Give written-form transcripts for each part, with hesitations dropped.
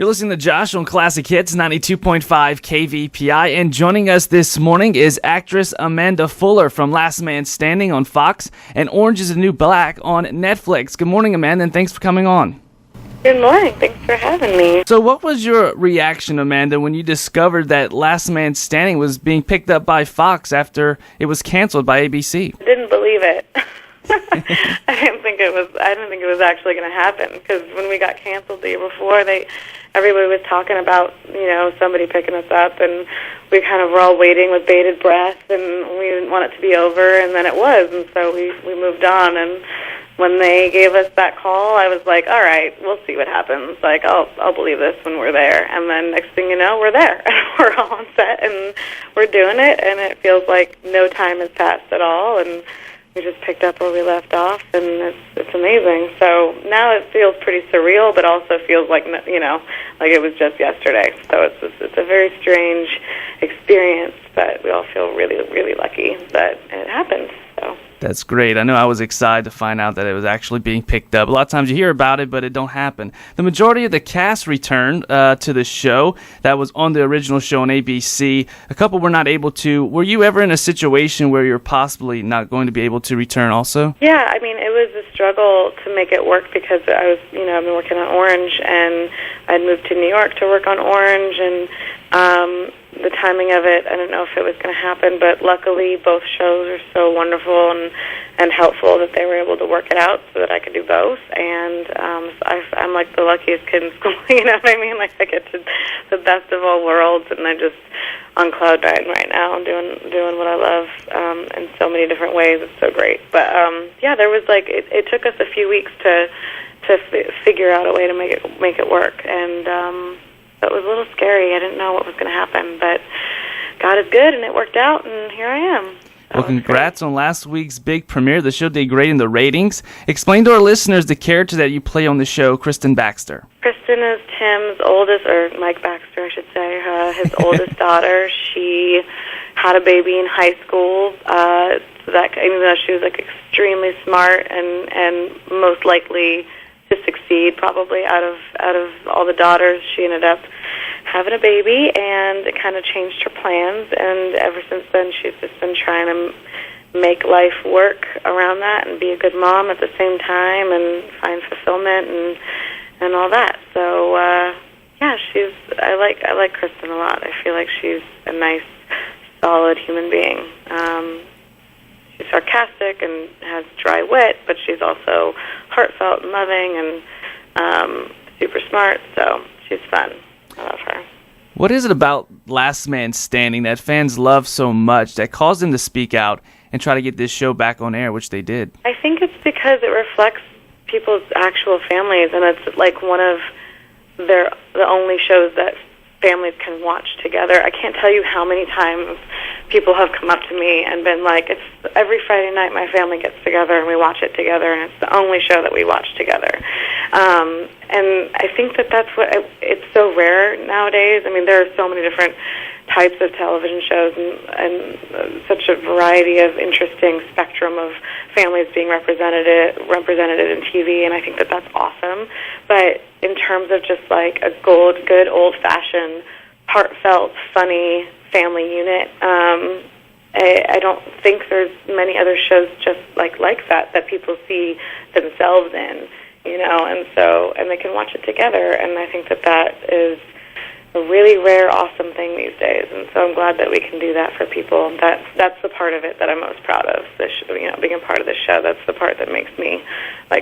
You're listening to Josh on Classic Hits 92.5 KVPI, and joining us this morning is actress Amanda Fuller from Last Man Standing on Fox and Orange is the New Black on Netflix. Good morning, Amanda, and thanks for coming on. Good morning. Thanks for having me. So what was your reaction, Amanda, when you discovered that Last Man Standing was being picked up by Fox after it was canceled by ABC? I didn't believe it. I didn't think it was actually going to happen, because when we got canceled the year before, everybody was talking about, somebody picking us up, and we kind of were all waiting with bated breath, and we didn't want it to be over, and then it was, and so we moved on. And when they gave us that call, I was like, all right, we'll see what happens. Like, I'll believe this when we're there. And then next thing you know, we're there. We're all on set, and we're doing it, and it feels like no time has passed at all, and we just picked up where we left off, and it's amazing. So now it feels pretty surreal, but also feels like, like it was just yesterday. So it's a very strange experience, but we all feel really, really lucky that it happened. So. That's great. I know I was excited to find out that it was actually being picked up. A lot of times you hear about it, but it don't happen. The majority of the cast returned to the show that was on the original show on ABC. A couple were not able to. Were you ever in a situation where you're possibly not going to be able to return also? Yeah, I mean, it was a struggle to make it work, because I was, I've been working on Orange, and I'd moved to New York to work on Orange, and the timing of it, I don't know if it was going to happen, but luckily both shows are so wonderful and helpful that they were able to work it out so that I could do both. And I'm like the luckiest kid in school, you know what I mean? Like, I get to the best of all worlds, and I'm just on cloud nine right now, doing what I love in so many different ways. It's so great. But yeah, there was it took us a few weeks to figure out a way to make it work, and it was a little scary. I didn't know what was going to happen, but God is good, and it worked out, and here I am. Well, congrats on last week's big premiere. The show did great in the ratings. Explain to our listeners the character that you play on the show, Kristin Baxter. Kristin is Tim's oldest, or Mike Baxter, I should say, his oldest daughter. She had a baby in high school, so that even though she was extremely smart and most likely to succeed, probably out of all the daughters, she ended up having a baby, and it kind of changed her plans. And ever since then, she's just been trying to make life work around that and be a good mom at the same time and find fulfillment and all that. So yeah, I like Kristin a lot. I feel like she's a nice, solid human being. She's sarcastic and has dry wit, but she's also heartfelt and loving and super smart, so she's fun. I love her. What is it about Last Man Standing that fans love so much that caused them to speak out and try to get this show back on air, which they did? I think it's because it reflects people's actual families, and it's like one of the only shows that families can watch together. I can't tell you how many times people have come up to me and been like, it's every Friday night my family gets together and we watch it together, and it's the only show that we watch together. And I think that's what it's so rare nowadays. I mean, there are so many different types of television shows and such a variety of interesting spectrum of families being represented in TV, and I think that's awesome. But in terms of just like a good old-fashioned, heartfelt, funny family unit, I don't think there's many other shows just like that people see themselves in, and they can watch it together, and I think that is a really rare, awesome thing these days, and so I'm glad that we can do that for people. That's the part of it that I'm most proud of. Being a part of the show, that's the part that makes me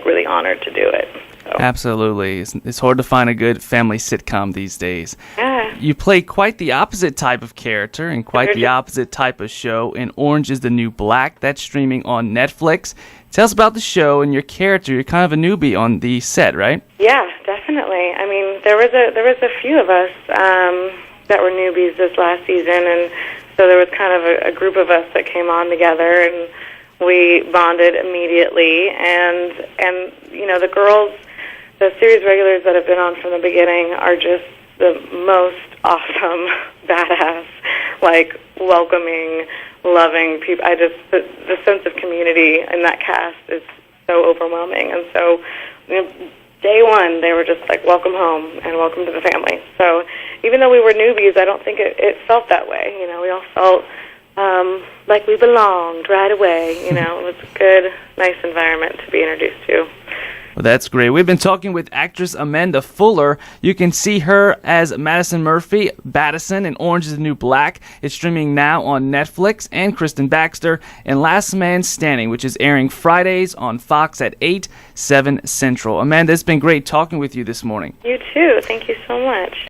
really honored to do it. So. Absolutely, it's hard to find a good family sitcom these days. Yeah. You play quite the opposite type of character and quite the opposite type of show in Orange is the New Black. That's streaming on Netflix. Tell us about the show and your character. You're kind of a newbie on the set, right? Yeah, definitely. I mean, there was a few of us that were newbies this last season, and so there was kind of a group of us that came on together, and we bonded immediately. And the girls, the series regulars that have been on from the beginning, are just the most awesome, badass, welcoming, loving people. The sense of community in that cast is so overwhelming, and so day one, they were just like, welcome home and welcome to the family. So even though we were newbies, I don't think it felt that way. You know, we all felt like we belonged right away. You know, it was a good, nice environment to be introduced to. Well, that's great. We've been talking with actress Amanda Fuller. You can see her as Madison Murphy Battison in Orange is the New Black. It's streaming now on Netflix. And Kristin Baxter in Last Man Standing, which is airing Fridays on Fox at 8, 7 Central. Amanda, it's been great talking with you this morning. You too. Thank you so much.